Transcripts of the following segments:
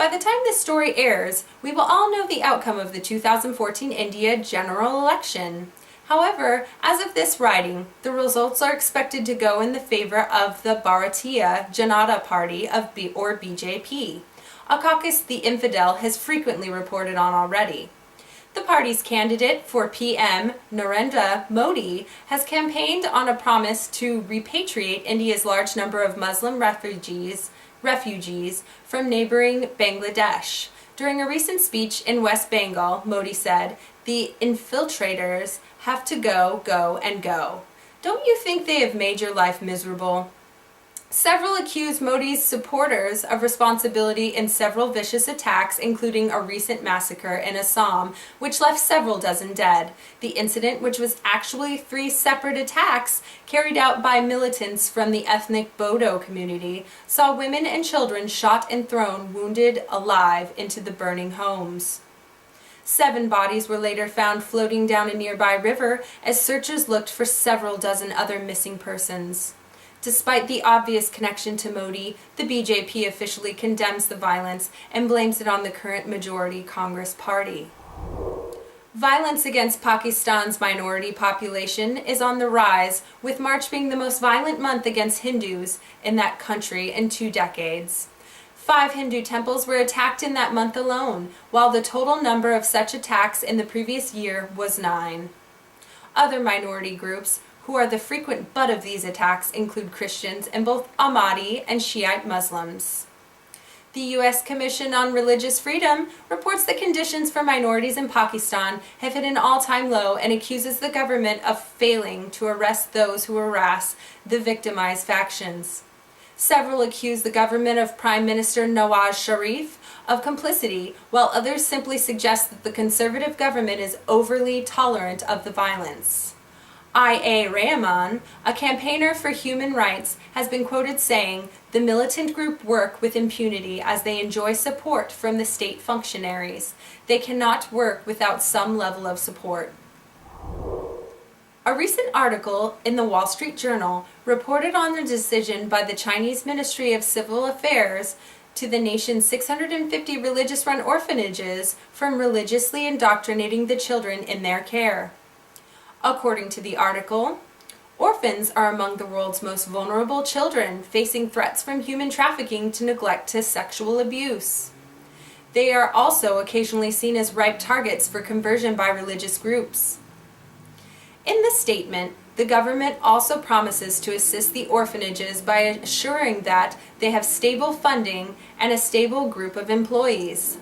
By the time this story airs, we will all know the outcome of the 2014 India general election. However, as of this writing, the results are expected to go in the favor of the Bharatiya Janata Party or BJP, a caucus the Infidel has frequently reported on already. The party's candidate for PM, Narendra Modi, has campaigned on a promise to repatriate India's large number of Muslim refugees from neighboring Bangladesh. During a recent speech in West Bengal, Modi said, "The infiltrators have to go, go, and go. Don't you think they have made your life miserable?" Several accused Modi's supporters of responsibility in several vicious attacks, including a recent massacre in Assam, which left several dozen dead. The incident, which was actually 3 separate attacks carried out by militants from the ethnic Bodo community, saw women and children shot and thrown wounded alive into the burning homes. 7 bodies were later found floating down a nearby river as searchers looked for several dozen other missing persons. Despite the obvious connection to Modi, the BJP officially condemns the violence and blames it on the current majority Congress party. Violence against Pakistan's minority population is on the rise, with March being the most violent month against Hindus in that country in 2 decades. 5 Hindu temples were attacked in that month alone, while the total number of such attacks in the previous year was 9. Other minority groups who are the frequent butt of these attacks include Christians and both Ahmadi and Shiite Muslims. The U.S. Commission on Religious Freedom reports that conditions for minorities in Pakistan have hit an all-time low and accuses the government of failing to arrest those who harass the victimized factions. Several accuse the government of Prime Minister Nawaz Sharif of complicity, while others simply suggest that the conservative government is overly tolerant of the violence. I.A. Rahman, a campaigner for human rights, has been quoted saying, "The militant group work with impunity as they enjoy support from the state functionaries. They cannot work without some level of support." A recent article in the Wall Street Journal reported on the decision by the Chinese Ministry of Civil Affairs to the nation's 650 religious-run orphanages from religiously indoctrinating the children in their care. According to the article, orphans are among the world's most vulnerable children, facing threats from human trafficking to neglect to sexual abuse. They are also occasionally seen as ripe targets for conversion by religious groups. In the statement, the government also promises to assist the orphanages by assuring that they have stable funding and a stable group of employees.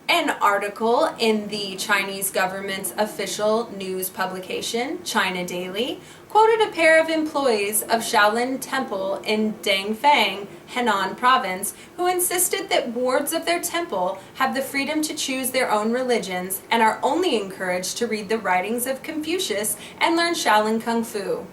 An article in the Chinese government's official news publication, China Daily, quoted a pair of employees of Shaolin Temple in Dangfang, Henan Province, who insisted that wards of their temple have the freedom to choose their own religions and are only encouraged to read the writings of Confucius and learn Shaolin Kung Fu.